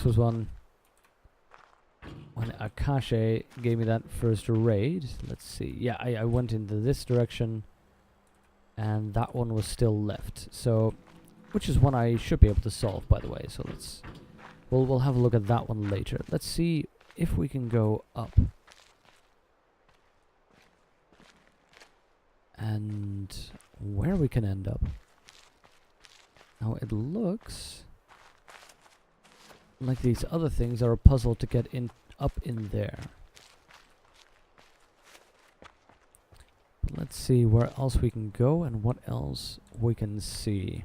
this was one when Akashe gave me that first raid. Let's see. Yeah, I went into this direction, and that one was still left. So, which is one I should be able to solve, by the way. So we'll have a look at that one later. Let's see if we can go up. And where we can end up. Now it looks like these other things are a puzzle to get in up in there. But let's see where else we can go and what else we can see.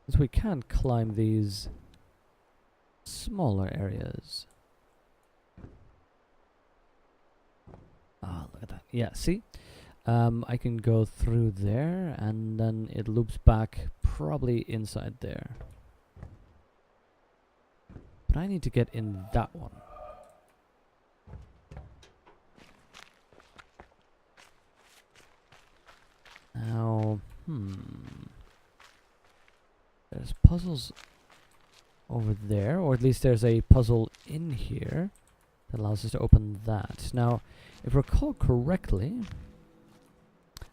Because we can't climb these smaller areas. Ah, look at that. Yeah, see? I can go through there, and then it loops back probably inside there. But I need to get in that one. Now, there's puzzles over there, or at least there's a puzzle in here that allows us to open that. Now, if I recall correctly,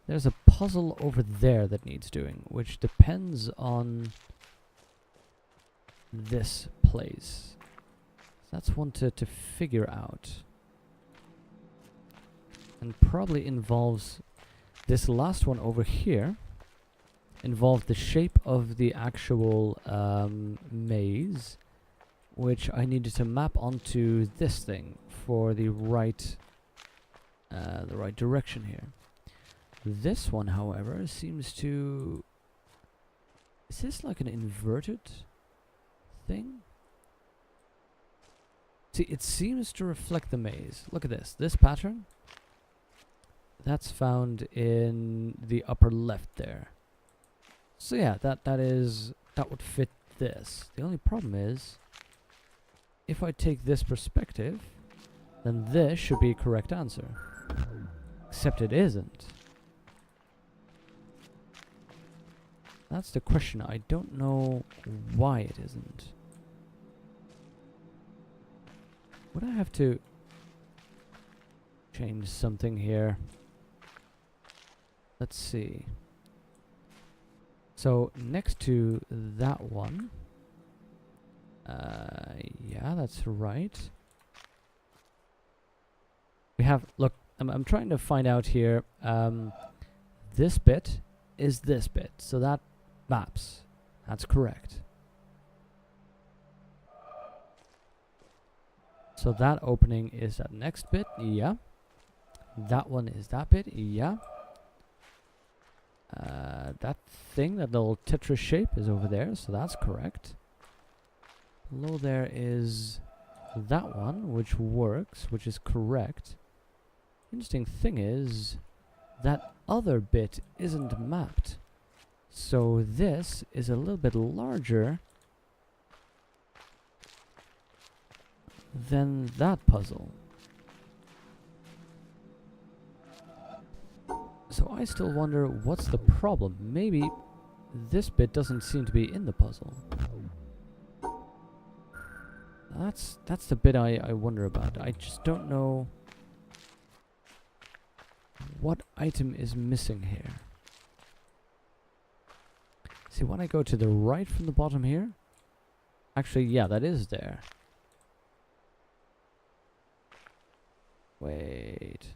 there's a puzzle over there that needs doing, which depends on this place. That's one to figure out. And probably involves this last one over here. Involved the shape of the actual maze, which I needed to map onto this thing for the right direction here. This one, however, seems to... Is this like an inverted thing? See, it seems to reflect the maze. Look at this. This pattern, that's found in the upper left there. So yeah, that would fit this. The only problem is, if I take this perspective, then this should be a correct answer. Except it isn't. That's the question. I don't know why it isn't. Would I have to change something here? Let's see. So next to that one, yeah, that's right. We have, look, I'm trying to find out here, this bit is this bit, so that maps. That's correct. So that opening is that next bit, yeah. That one is that bit, yeah. That thing, that little Tetris shape is over there, so that's correct. Below there is that one, which works, which is correct. Interesting thing is, that other bit isn't mapped. So this is a little bit larger than that puzzle. So I still wonder what's the problem. Maybe this bit doesn't seem to be in the puzzle. That's the bit I wonder about. I just don't know what item is missing here. See, when I go to the right from the bottom here, actually, yeah, that is there. Wait.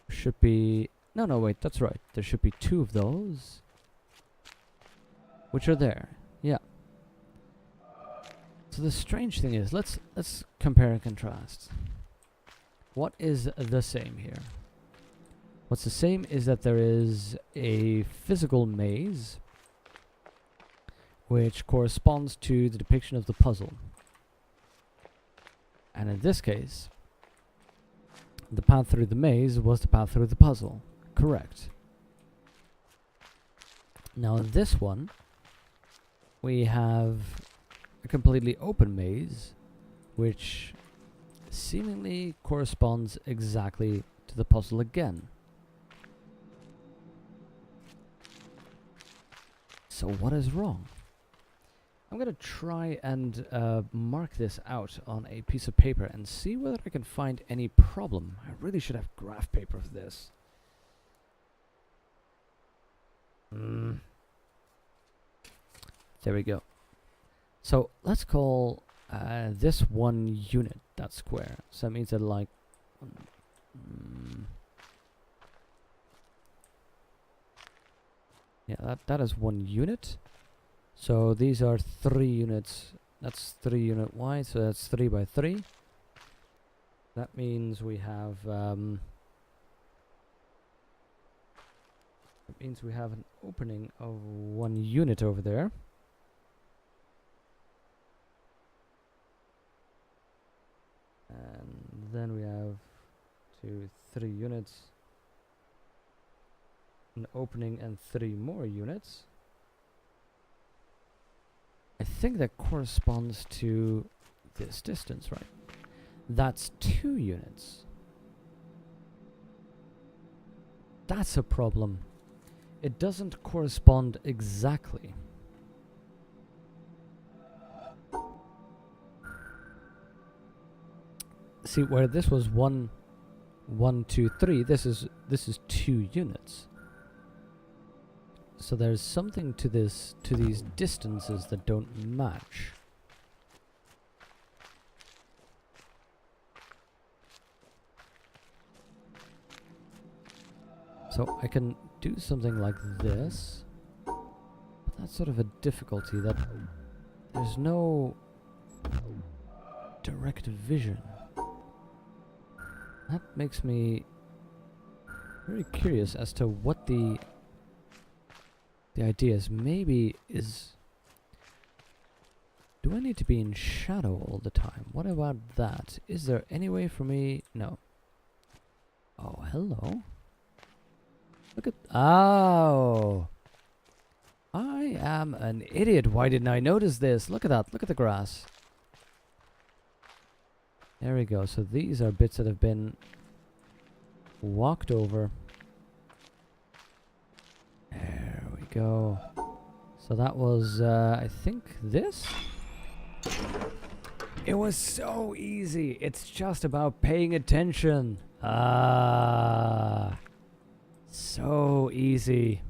Should be... No, wait, that's right. There should be two of those. Which are there. Yeah. So the strange thing is, let's compare and contrast. What is the same here? What's the same is that there is a physical maze which corresponds to the depiction of the puzzle. And in this case, the path through the maze was the path through the puzzle. Correct. Now this one, we have a completely open maze, which seemingly corresponds exactly to the puzzle again. So what is wrong? I'm gonna try and mark this out on a piece of paper and see whether I can find any problem. I really should have graph paper for this. There we go. So let's call this one unit that square. So that means that like yeah, that is one unit. So these are 3 units. That's 3 unit wide, so that's 3 by 3. That means we have an opening of 1 unit over there. And then we have 2, 3 units. An opening and 3 more units. I think that corresponds to this distance, right? That's 2 units. That's a problem. It doesn't correspond exactly. See, where this was 1, 2, 3, this is 2 units. So there's something to these distances that don't match. So I can do something like this, but that's sort of a difficulty, that there's no direct vision. That makes me very curious as to what the idea is. Maybe is... Do I need to be in shadow all the time? What about that? Is there any way for me... No. Oh, hello. Look at... Oh! I am an idiot. Why didn't I notice this? Look at that. Look at the grass. There we go. So these are bits that have been walked over. There we go. So that was, I think, this? It was so easy. It's just about paying attention. Ah. So easy.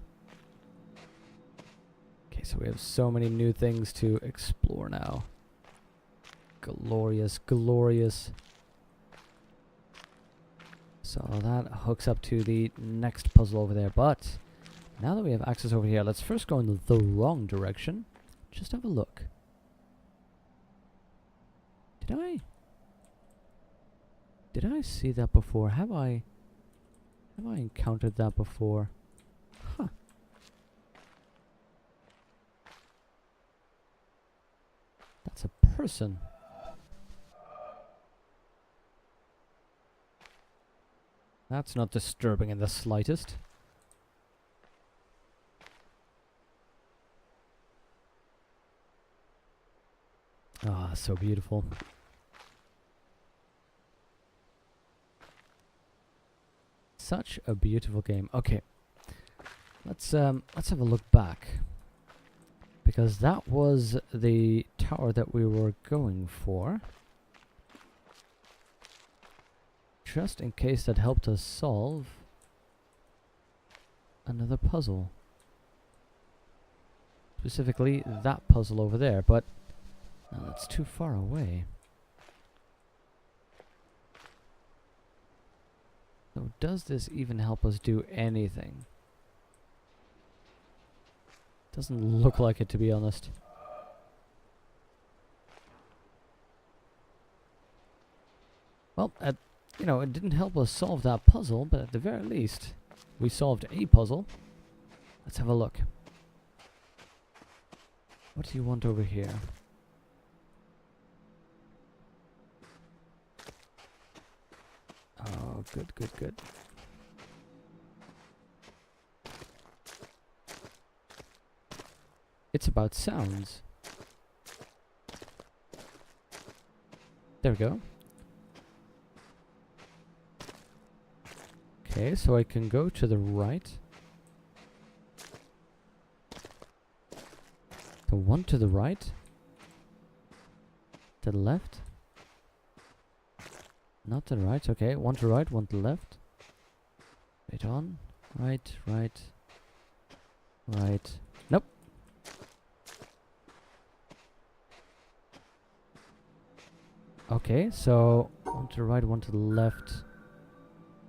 Okay, so we have so many new things to explore now. Glorious, glorious. So that hooks up to the next puzzle over there. But now that we have access over here, let's first go in the wrong direction. Just have a look. Did I see that before? Have I encountered that before? Huh. That's a person. That's not disturbing in the slightest. Ah, so beautiful. Such a beautiful game. Okay. Let's have a look back. Because that was the tower that we were going for. Just in case that helped us solve another puzzle. Specifically that puzzle over there, but that's too far away. So does this even help us do anything? Doesn't look like it, to be honest. Well, you know, it didn't help us solve that puzzle, but at the very least, we solved a puzzle. Let's have a look. What do you want over here? Oh, good, good, good. It's about sounds. There we go. Okay, so I can go to the right. So one to the right. To the left. Not to the right, okay. One to the right, one to the left. Wait on. Right, right. Right. Nope. Okay, so one to the right, one to the left.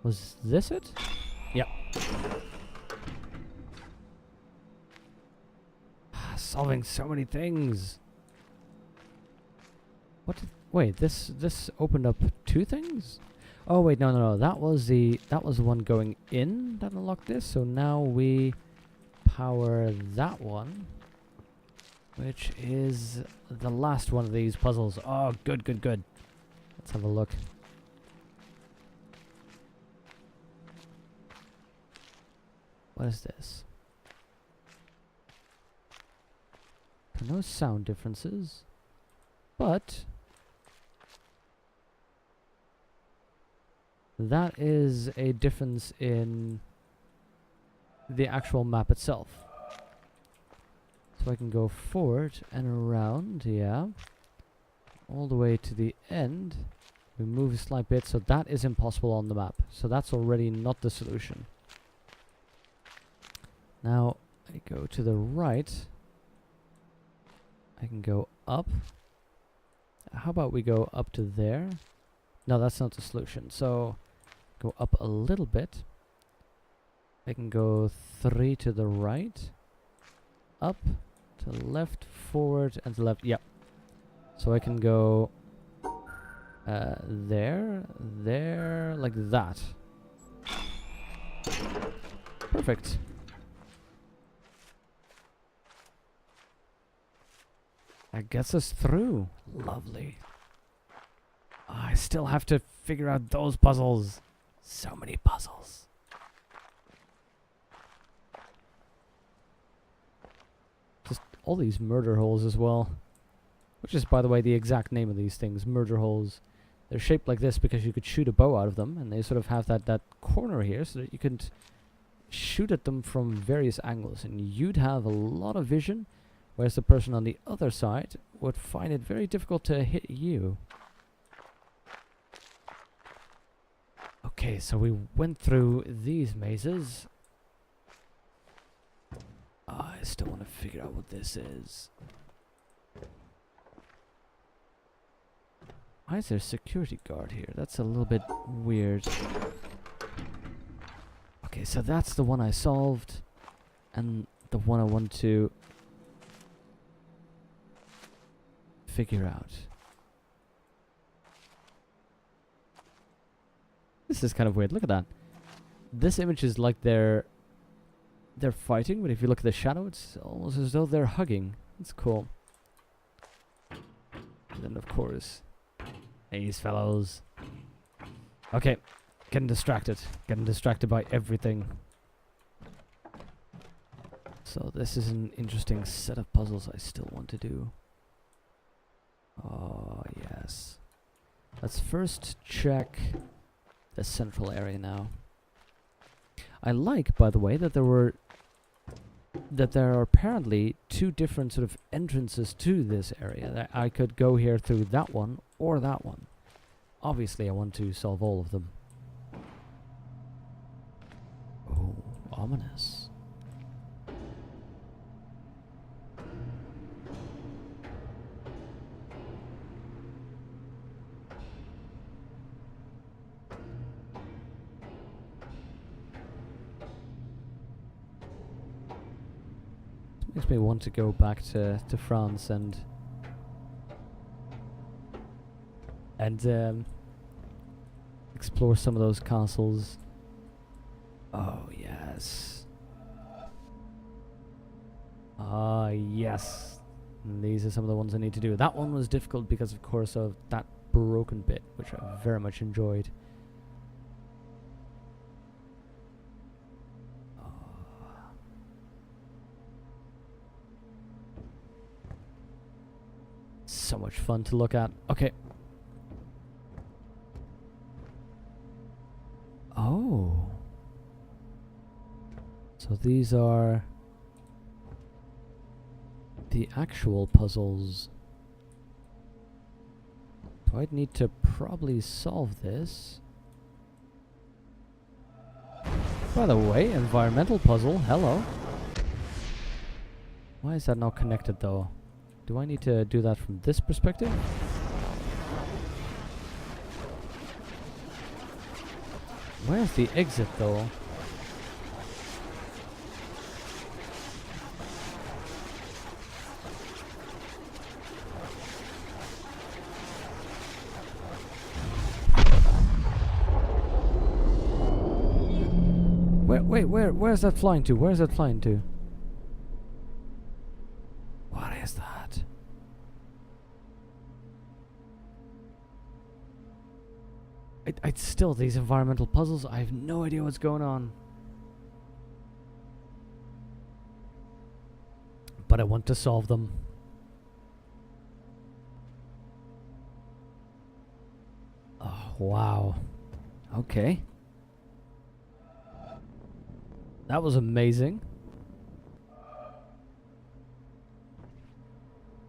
Was this it? Yep. Solving so many things. What? Wait, this opened up two things? Oh wait, no. That was the one going in that unlocked this. So now we power that one, which is the last one of these puzzles. Oh, good. Let's have a look. What is this? No sound differences, but that is a difference in the actual map itself. So I can go forward and around, yeah, all the way to the end. We move a slight bit, so that is impossible on the map. So that's already not the solution. Now I go to the right. I can go up. How about we go up to there? No, that's not the solution. So go up a little bit. I can go 3 to the right. Up, to the left, forward, and to the left. Yep. So I can go there, like that. Perfect. That gets us through. Lovely. I still have to figure out those puzzles. So many puzzles. Just all these murder holes as well. Which is, by the way, the exact name of these things. Murder holes. They're shaped like this because you could shoot a bow out of them. And they sort of have that corner here so that you could shoot at them from various angles. And you'd have a lot of vision. Whereas the person on the other side would find it very difficult to hit you. Okay, so we went through these mazes. I still want to figure out what this is. Why is there a security guard here? That's a little bit weird. Okay, so that's the one I solved. And the one I want to figure out. This is kind of weird. Look at that. This image is like they're fighting, but if you look at the shadow, it's almost as though they're hugging. It's cool. And then of course, these fellows. Okay, getting distracted. Getting distracted by everything. So this is an interesting set of puzzles I still want to do. Oh, yes. Let's first check the central area now. I like, by the way, that there are apparently two different sort of entrances to this area. That I could go here through that one or that one. Obviously, I want to solve all of them. Oh, ominous. Makes me want to go back to France and explore some of those castles. Oh yes. Ah yes. And these are some of the ones I need to do. That one was difficult because of course of that broken bit, which I very much enjoyed. So much fun to look at. Okay. Oh. So these are the actual puzzles. So I'd need to probably solve this. By the way, environmental puzzle, hello. Why is that not connected though? Do I need to do that from this perspective? Where's the exit though? Where's that flying to? Where's that flying to? What is that? I'd still, these environmental puzzles, I have no idea what's going on. But I want to solve them. Oh, wow. Okay. That was amazing.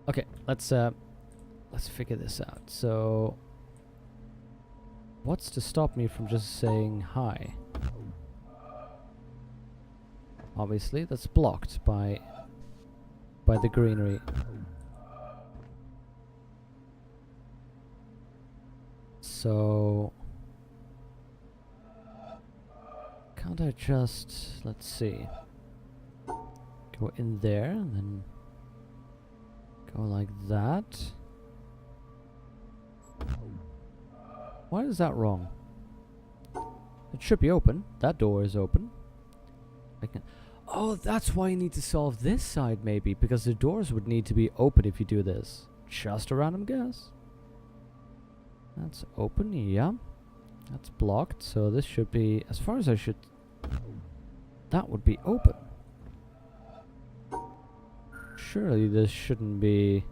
Okay, let's figure this out. So, what's to stop me from just saying hi? Obviously, that's blocked by the greenery. So, can't I just, let's see, go in there and then go like that? Why is that wrong? It should be open. That door is open. I can. Oh, that's why you need to solve this side maybe, because the doors would need to be open if you do this. Just a random guess. That's open, yeah. That's blocked, so this should be, as far as I should, that would be open. Surely this shouldn't be.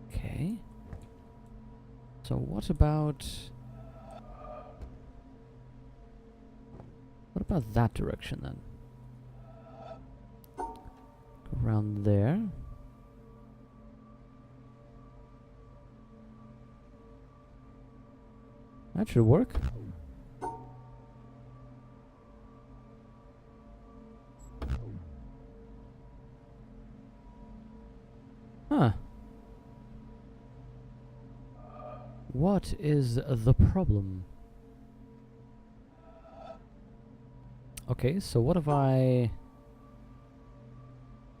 Okay. So what about that direction then? Go around there. That should work. Huh. What is the problem? Okay, so what if I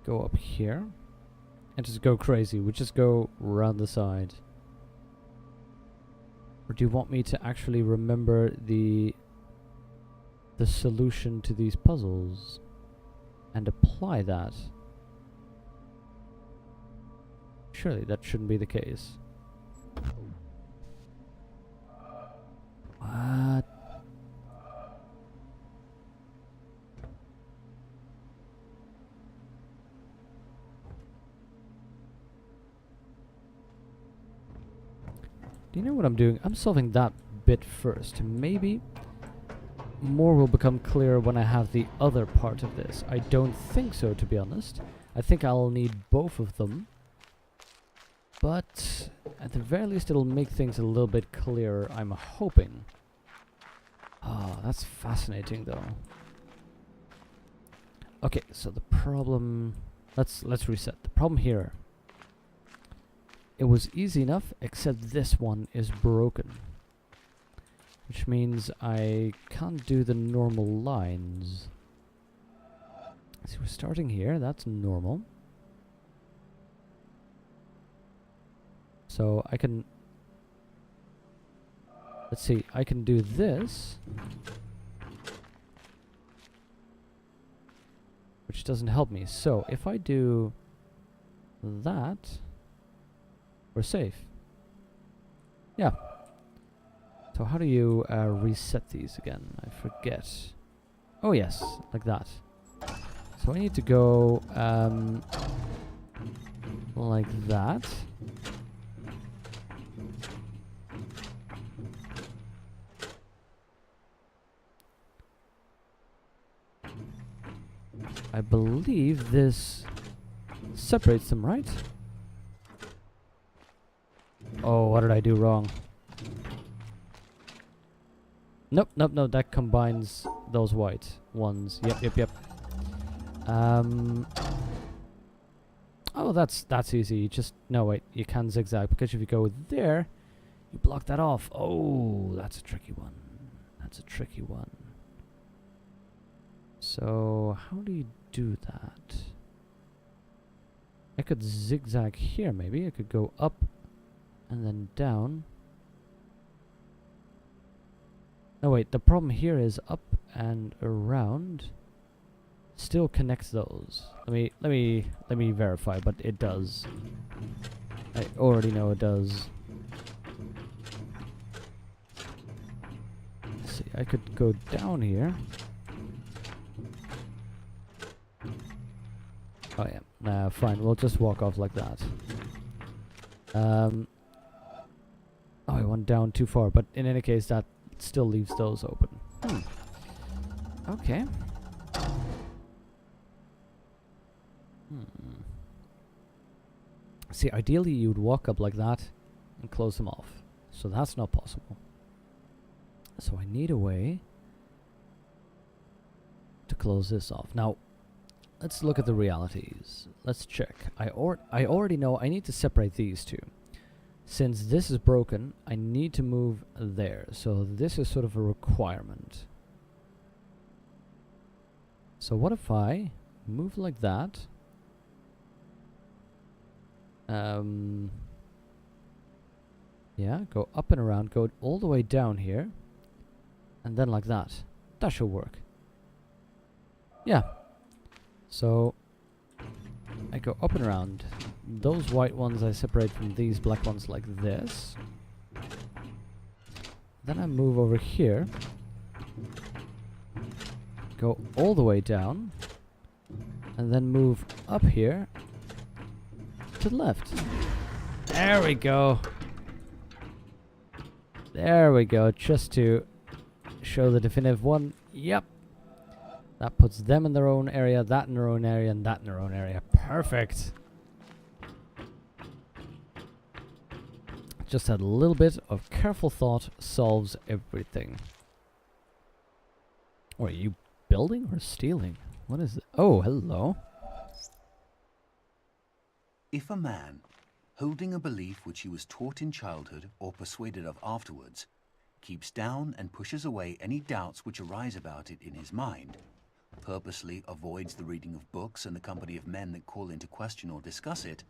go up here and just go crazy? We just go around the side. Or do you want me to actually remember the solution to these puzzles and apply that? Surely that shouldn't be the case. What? Do you know what I'm doing? I'm solving that bit first. Maybe more will become clear when I have the other part of this. I don't think so, to be honest. I think I'll need both of them. But at the very least it'll make things a little bit clearer, I'm hoping. Oh, that's fascinating though. Okay, so the problem, let's reset. The problem here, it was easy enough, except this one is broken. Which means I can't do the normal lines. So we're starting here, that's normal. So I can, let's see, I can do this, which doesn't help me. So if I do that, we're safe. Yeah. So how do you reset these again? I forget. Oh yes, like that. So I need to go like that. I believe this separates them, right? Oh, what did I do wrong? Nope, nope, no, that combines those white ones. Yep, yep, yep. Oh, that's easy. You just, no, wait, you can zigzag, because if you go there, you block that off. Oh, that's a tricky one. That's a tricky one. So, how do you do that? I could zigzag here, maybe. I could go up and then down. No, wait, the problem here is up and around still connects those. Let me verify, but it does. I already know it does. Let's see, I could go down here. Oh yeah, nah, fine, we'll just walk off like that. Oh, I went down too far, but in any case, that still leaves those open. Okay. See, ideally you would walk up like that and close them off. So that's not possible. So I need a way to close this off. Now, let's look at the realities. Let's check. I already know I need to separate these two. Since this is broken, I need to move there. So this is sort of a requirement. So what if I move like that? Yeah, go up and around, go all the way down here, and then like that. That should work. Yeah. So I go up and around. Those white ones I separate from these black ones like this. Then I move over here. Go all the way down. And then move up here to the left. There we go. There we go. Just to show the definitive one. Yep. That puts them in their own area, that in their own area, and that in their own area. Perfect. Just had a little bit of careful thought solves everything. Or are you building or stealing? What is it? Oh, hello. If a man, holding a belief which he was taught in childhood or persuaded of afterwards, keeps down and pushes away any doubts which arise about it in his mind, purposely avoids the reading of books and the company of men that call into question or discuss it,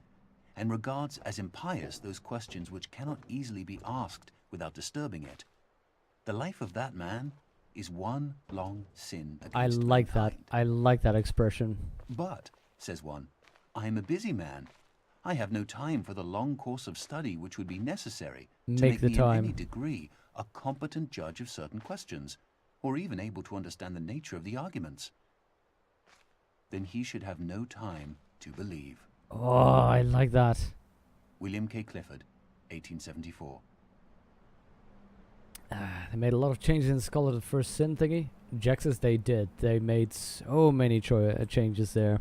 and regards as impious those questions which cannot easily be asked without disturbing it, the life of that man is one long sin against mankind. I like that expression. But, says one, I am a busy man. I have no time for the long course of study which would be necessary to make me in any degree a competent judge of certain questions, or even able to understand the nature of the arguments. Then he should have no time to believe. Oh, I like that. William K. Clifford, 1874. They made a lot of changes in Skull of the First Sin thingy. Jexus, they did. They made so many changes there.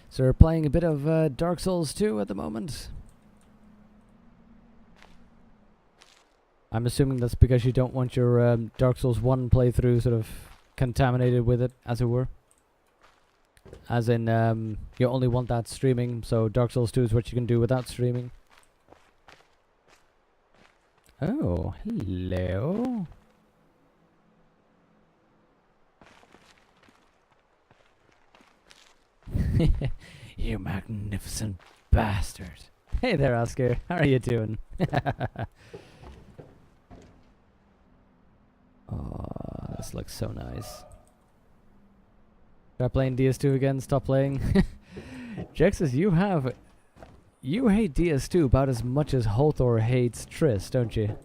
So we're playing a bit of Dark Souls 2 at the moment. I'm assuming that's because you don't want your Dark Souls 1 playthrough sort of contaminated with it, as it were. As in, you only want that streaming, so Dark Souls 2 is what you can do without streaming. Oh, hello. You magnificent bastard. Hey there, Oscar. How are you doing? Oh, this looks so nice. Start playing DS2 again, stop playing. Jexus, you hate DS2 about as much as Hothor hates Triss, don't you?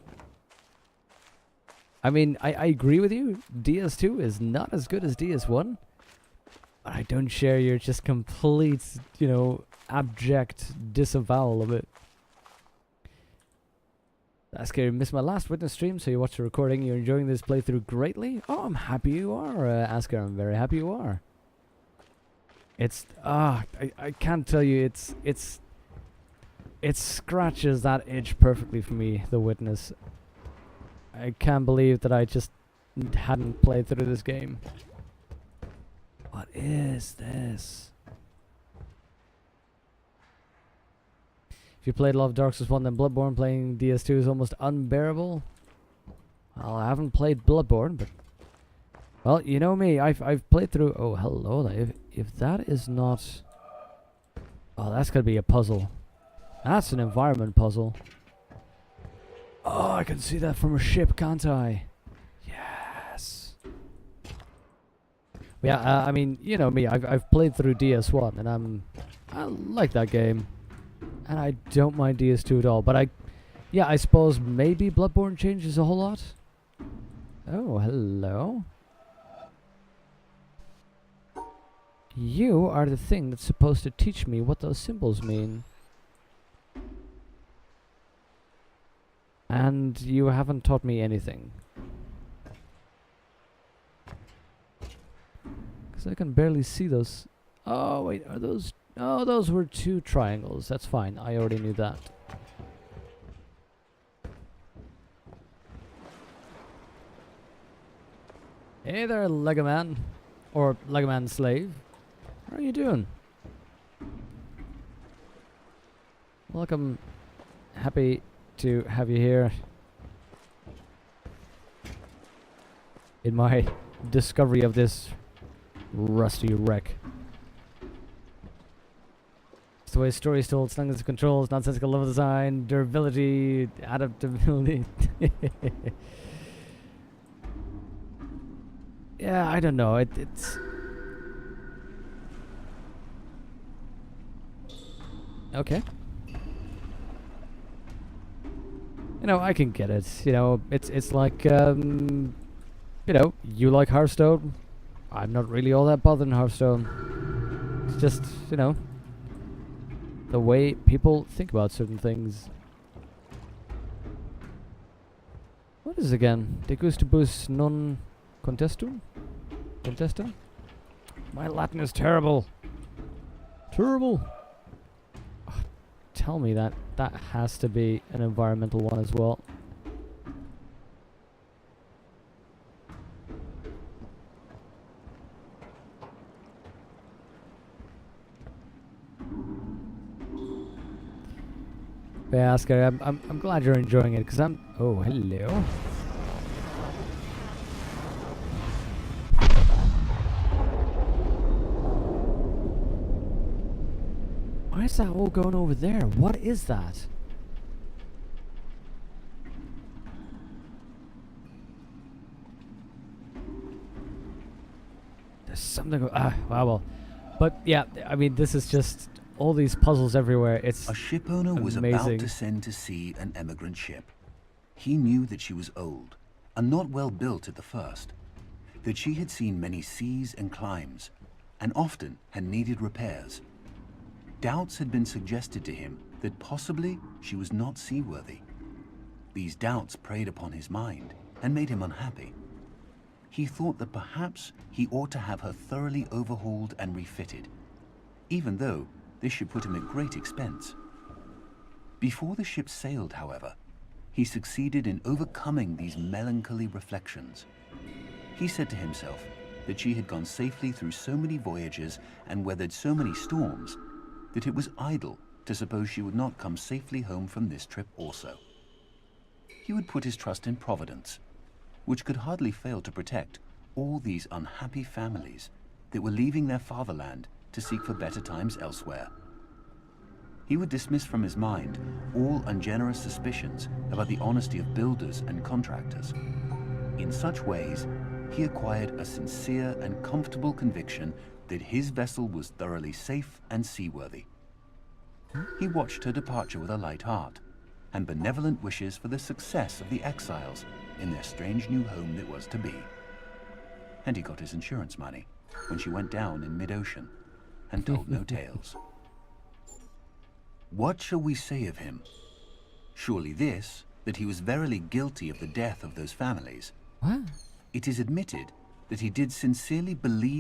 I mean, I agree with you. DS2 is not as good as DS1. But I don't share your just complete, you know, abject disavowal of it. Asker, you missed my last witness stream, so you watched the recording. You're enjoying this playthrough greatly? Oh, I'm happy you are, Asker. I'm very happy you are. It's I can't tell you. It scratches that itch perfectly for me. The Witness. I can't believe that I just hadn't played through this game. What is this? If you played a lot of Dark Souls 1, then Bloodborne playing DS2 is almost unbearable. Well, I haven't played Bloodborne, but well, you know me. I've played through. Oh, hello there. If that is not, oh, that's gonna be a puzzle. That's an environment puzzle. Oh, I can see that from a ship, can't I? Yes. Yeah, I mean, you know me. I've played through DS1, and I like that game, and I don't mind DS2 at all. But I suppose maybe Bloodborne changes a whole lot. Oh, hello. You are the thing that's supposed to teach me what those symbols mean. And you haven't taught me anything. Because I can barely see those. Oh, wait, are those... Oh, those were 2 triangles. That's fine. I already knew that. Hey there, Lego Man. Or Lego Man Slave. How are you doing? Welcome. Happy to have you here in my discovery of this rusty wreck. It's the way story's told, slings of controls, nonsensical level design, durability, adaptability. Yeah, I don't know. It's okay. You know, I can get it. You know, it's like, you know, you like Hearthstone. I'm not really all that bothered in Hearthstone. It's just, you know, the way people think about certain things. What is it again? De gustibus non contestum? Contesta? My Latin is terrible. Terrible. Tell me that has to be an environmental one as well. But yeah, Oscar, I'm glad you're enjoying it because I'm. Oh, hello. Why is that all going over there? What is that? There's something. Well. But yeah, I mean, this is just all these puzzles everywhere. It's a ship owner was about to send to sea an emigrant ship. He knew that she was old and not well built at the first, that she had seen many seas and climes, and often had needed repairs. Doubts had been suggested to him that possibly she was not seaworthy. These doubts preyed upon his mind and made him unhappy. He thought that perhaps he ought to have her thoroughly overhauled and refitted, even though this should put him at great expense. Before the ship sailed, however, he succeeded in overcoming these melancholy reflections. He said to himself that she had gone safely through so many voyages and weathered so many storms that it was idle to suppose she would not come safely home from this trip also. He would put his trust in Providence, which could hardly fail to protect all these unhappy families that were leaving their fatherland to seek for better times elsewhere. He would dismiss from his mind all ungenerous suspicions about the honesty of builders and contractors. In such ways, he acquired a sincere and comfortable conviction that his vessel was thoroughly safe and seaworthy. He watched her departure with a light heart and benevolent wishes for the success of the exiles in their strange new home that was to be. And he got his insurance money when she went down in mid-ocean and told no tales. What shall we say of him? Surely this, that he was verily guilty of the death of those families. What? It is admitted that he did sincerely believe